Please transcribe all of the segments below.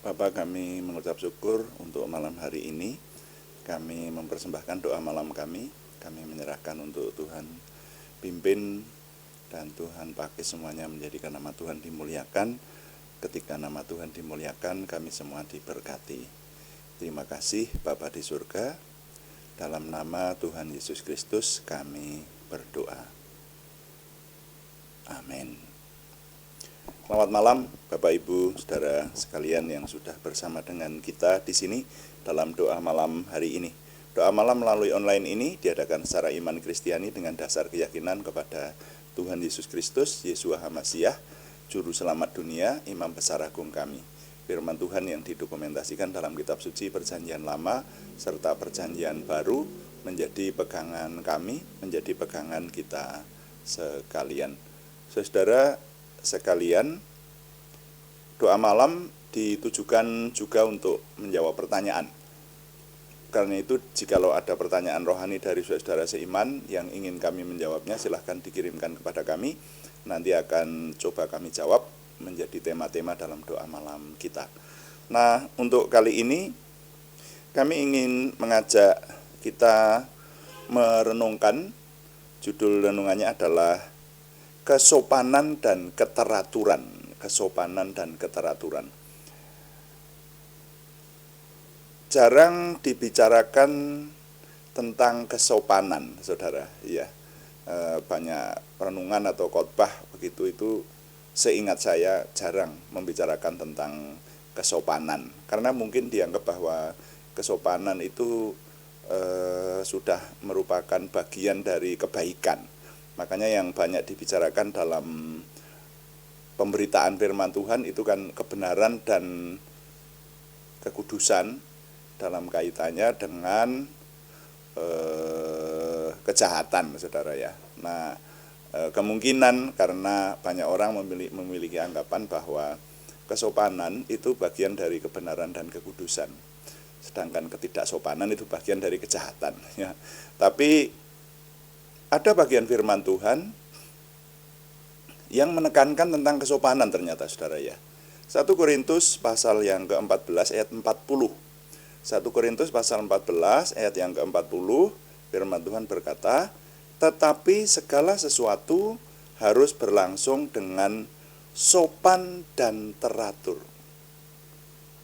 Bapa, kami mengucap syukur untuk malam hari ini. Kami mempersembahkan doa malam kami. Kami menyerahkan untuk Tuhan pimpin dan Tuhan pakai semuanya menjadikan nama Tuhan dimuliakan. Ketika nama Tuhan dimuliakan, kami semua diberkati. Terima kasih Bapa di surga. Dalam nama Tuhan Yesus Kristus kami berdoa. Amin. Selamat malam Bapak Ibu Saudara sekalian yang sudah bersama dengan kita di sini dalam doa malam hari ini. Doa malam melalui online ini diadakan secara iman Kristiani dengan dasar keyakinan kepada Tuhan Yesus Kristus, Yeshua HaMasyiah, Juru Selamat dunia, Imam Besar Agung kami. Firman Tuhan yang didokumentasikan dalam kitab suci Perjanjian Lama serta Perjanjian Baru menjadi pegangan kami, menjadi pegangan kita sekalian. Saudara sekalian, doa malam ditujukan juga untuk menjawab pertanyaan. Karena itu, jikalau ada pertanyaan rohani dari saudara seiman yang ingin kami menjawabnya, silahkan dikirimkan kepada kami. Nanti akan coba kami jawab menjadi tema-tema dalam doa malam kita. Nah, untuk kali ini kami ingin mengajak kita merenungkan, judul renungannya adalah kesopanan dan keteraturan. Kesopanan dan keteraturan. Jarang dibicarakan tentang kesopanan, saudara. Ya, banyak renungan atau khotbah begitu itu seingat saya jarang membicarakan tentang kesopanan. Karena mungkin dianggap bahwa kesopanan itu sudah merupakan bagian dari kebaikan. Makanya yang banyak dibicarakan dalam pemberitaan firman Tuhan itu kan kebenaran dan kekudusan dalam kaitannya dengan kejahatan, saudara ya. Nah, kemungkinan karena banyak orang memiliki anggapan bahwa kesopanan itu bagian dari kebenaran dan kekudusan, sedangkan ketidaksopanan itu bagian dari kejahatan. Ya. Tapi ada bagian firman Tuhan yang menekankan tentang kesopanan ternyata, saudara ya. 1 Korintus pasal yang ke-14 ayat 40. 1 Korintus pasal 14 ayat yang ke-40, firman Tuhan berkata, "Tetapi segala sesuatu harus berlangsung dengan sopan dan teratur."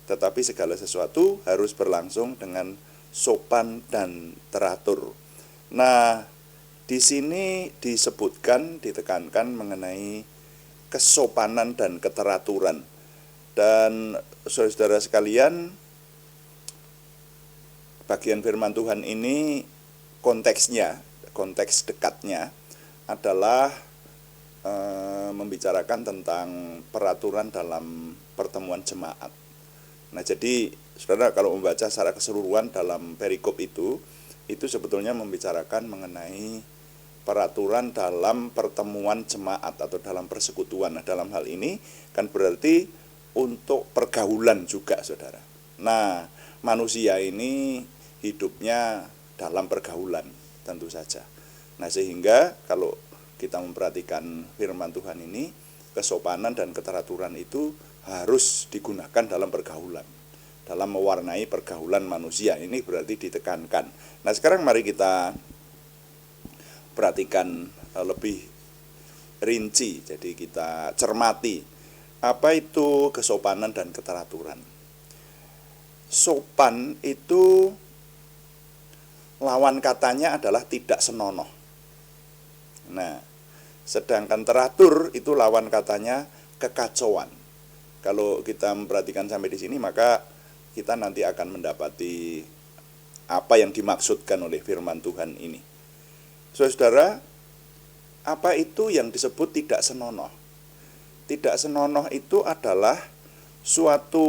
Tetapi segala sesuatu harus berlangsung dengan sopan dan teratur. Nah, di sini disebutkan, ditekankan mengenai kesopanan dan keteraturan. Dan saudara sekalian, bagian firman Tuhan ini konteksnya, konteks dekatnya adalah membicarakan tentang peraturan dalam pertemuan jemaat. Nah, jadi saudara kalau membaca secara keseluruhan dalam perikop itu sebetulnya membicarakan mengenai peraturan dalam pertemuan jemaat atau dalam persekutuan. Nah, dalam hal ini kan berarti untuk pergaulan juga, saudara. Nah, manusia ini hidupnya dalam pergaulan, tentu saja. Nah, sehingga kalau kita memperhatikan firman Tuhan ini, kesopanan dan keteraturan itu harus digunakan dalam pergaulan, dalam mewarnai pergaulan manusia. Ini berarti ditekankan. Nah, sekarang mari kita perhatikan lebih rinci. Jadi kita cermati apa itu kesopanan dan keteraturan. Sopan itu lawan katanya adalah tidak senonoh. Nah, sedangkan teratur itu lawan katanya kekacauan. Kalau kita memperhatikan sampai di sini, maka kita nanti akan mendapati apa yang dimaksudkan oleh firman Tuhan ini. Saudara, apa itu yang disebut tidak senonoh? Tidak senonoh itu adalah suatu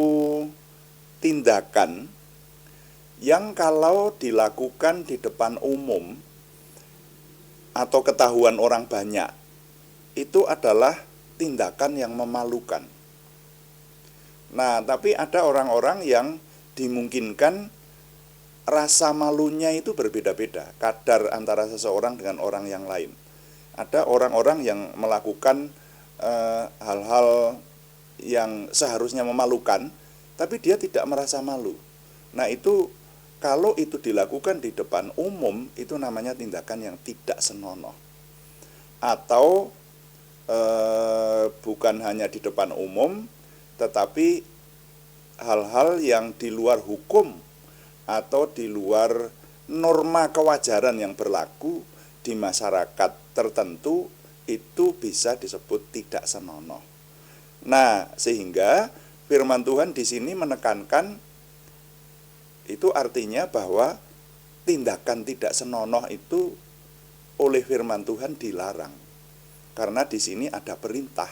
tindakan yang kalau dilakukan di depan umum atau ketahuan orang banyak, itu adalah tindakan yang memalukan. Nah, tapi ada orang-orang yang dimungkinkan rasa malunya itu berbeda-beda, kadar antara seseorang dengan orang yang lain. Ada orang-orang yang melakukan hal-hal yang seharusnya memalukan, tapi dia tidak merasa malu. Nah itu kalau itu dilakukan di depan umum, itu namanya tindakan yang tidak senonoh. Atau bukan hanya di depan umum, tetapi hal-hal yang di luar hukum atau di luar norma kewajaran yang berlaku di masyarakat tertentu, itu bisa disebut tidak senonoh. Nah, sehingga firman Tuhan di sini menekankan, itu artinya bahwa tindakan tidak senonoh itu oleh firman Tuhan dilarang. Karena di sini ada perintah,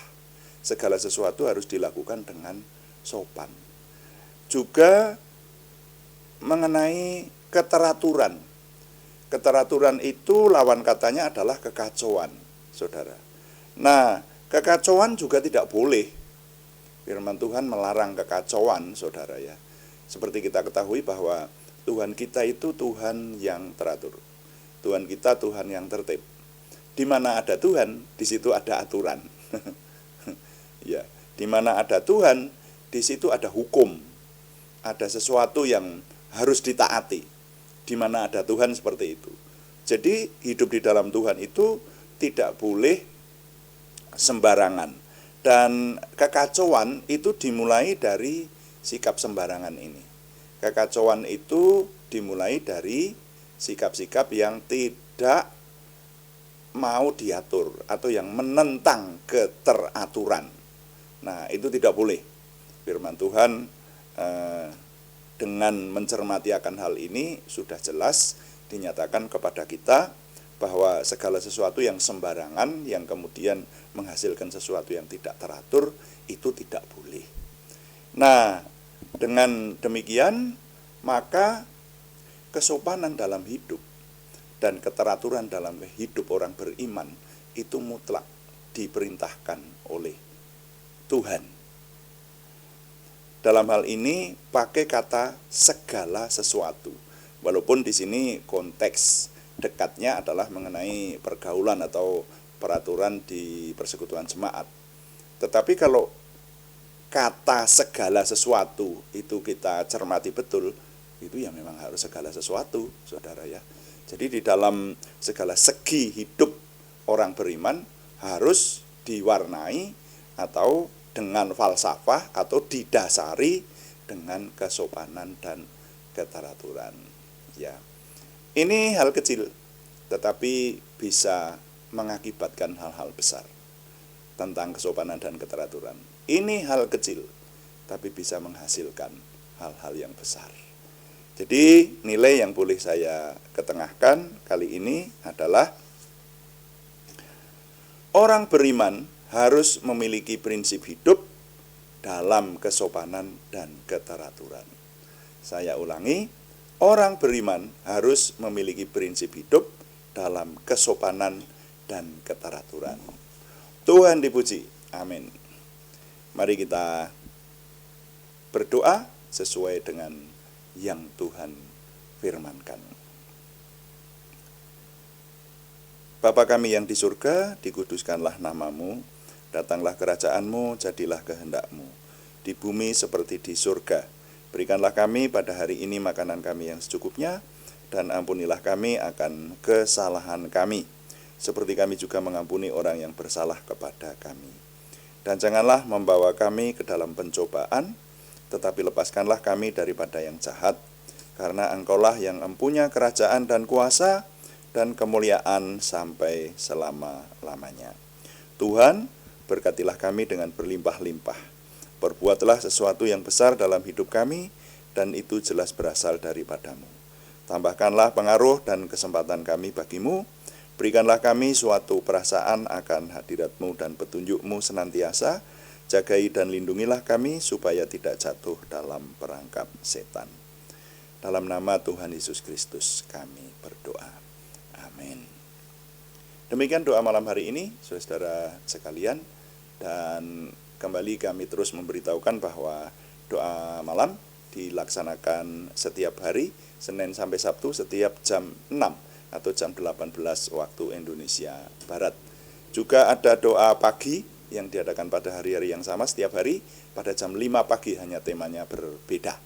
segala sesuatu harus dilakukan dengan sopan. Juga mengenai keteraturan. Keteraturan itu lawan katanya adalah kekacauan, saudara. Nah, kekacauan juga tidak boleh. Firman Tuhan melarang kekacauan, saudara ya. Seperti kita ketahui bahwa Tuhan kita itu Tuhan yang teratur. Tuhan kita Tuhan yang tertib. Di mana ada Tuhan, di situ ada aturan. Ya, di mana ada Tuhan, di situ ada hukum. Ada sesuatu yang harus ditaati. Di mana ada Tuhan seperti itu. Jadi hidup di dalam Tuhan itu tidak boleh sembarangan. Dan kekacauan itu dimulai dari sikap sembarangan ini. Kekacauan itu dimulai dari sikap-sikap yang tidak mau diatur atau yang menentang keteraturan. Nah, itu tidak boleh. Firman Tuhan dengan mencermati akan hal ini sudah jelas dinyatakan kepada kita bahwa segala sesuatu yang sembarangan, yang kemudian menghasilkan sesuatu yang tidak teratur, itu tidak boleh. Nah, dengan demikian, maka kesopanan dalam hidup dan keteraturan dalam hidup orang beriman itu mutlak diperintahkan oleh Tuhan. Dalam hal ini pakai kata segala sesuatu. Walaupun di sini konteks dekatnya adalah mengenai pergaulan atau peraturan di persekutuan jemaat. Tetapi kalau kata segala sesuatu itu kita cermati betul, itu ya memang harus segala sesuatu, saudara ya. Jadi di dalam segala segi hidup orang beriman harus diwarnai atau dengan falsafah atau didasari dengan kesopanan dan keteraturan. Ya. Ini hal kecil, tetapi bisa mengakibatkan hal-hal besar tentang kesopanan dan keteraturan. Ini hal kecil, tapi bisa menghasilkan hal-hal yang besar. Jadi nilai yang boleh saya ketengahkan kali ini adalah orang beriman harus memiliki prinsip hidup dalam kesopanan dan keteraturan. Saya ulangi, orang beriman harus memiliki prinsip hidup dalam kesopanan dan keteraturan. Tuhan dipuji. Amin. Mari kita berdoa sesuai dengan yang Tuhan firmankan. Bapa kami yang di surga, dikuduskanlah namamu, datanglah kerajaanmu, jadilah kehendakmu, di bumi seperti di surga. Berikanlah kami pada hari ini makanan kami yang secukupnya, dan ampunilah kami akan kesalahan kami, seperti kami juga mengampuni orang yang bersalah kepada kami. Dan janganlah membawa kami ke dalam pencobaan, tetapi lepaskanlah kami daripada yang jahat, karena Engkaulah yang empunya kerajaan dan kuasa dan kemuliaan sampai selama-lamanya. Tuhan, berkatilah kami dengan berlimpah-limpah. Perbuatlah sesuatu yang besar dalam hidup kami, dan itu jelas berasal daripadamu. Tambahkanlah pengaruh dan kesempatan kami bagimu. Berikanlah kami suatu perasaan akan hadiratmu dan petunjukmu senantiasa. Jagai dan lindungilah kami supaya tidak jatuh dalam perangkap setan. Dalam nama Tuhan Yesus Kristus kami berdoa. Amin. Demikian doa malam hari ini, saudara sekalian. Dan kembali kami terus memberitahukan bahwa doa malam dilaksanakan setiap hari, Senin sampai Sabtu setiap jam 6 atau jam 18 waktu Indonesia Barat. Juga ada doa pagi yang diadakan pada hari-hari yang sama setiap hari pada jam 5 pagi, hanya temanya berbeda.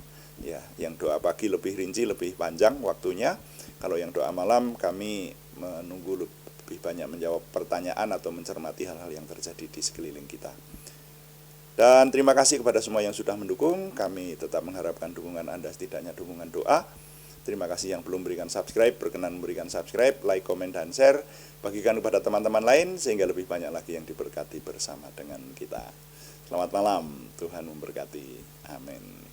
Ya, yang doa pagi lebih rinci, lebih panjang waktunya. Kalau yang doa malam kami menunggu lebih banyak menjawab pertanyaan atau mencermati hal-hal yang terjadi di sekeliling kita. Dan terima kasih kepada semua yang sudah mendukung. Kami tetap mengharapkan dukungan Anda, setidaknya dukungan doa. Terima kasih yang belum berikan subscribe, berkenan memberikan subscribe, like, komen, dan share. Bagikan kepada teman-teman lain sehingga lebih banyak lagi yang diberkati bersama dengan kita. Selamat malam, Tuhan memberkati. Amin.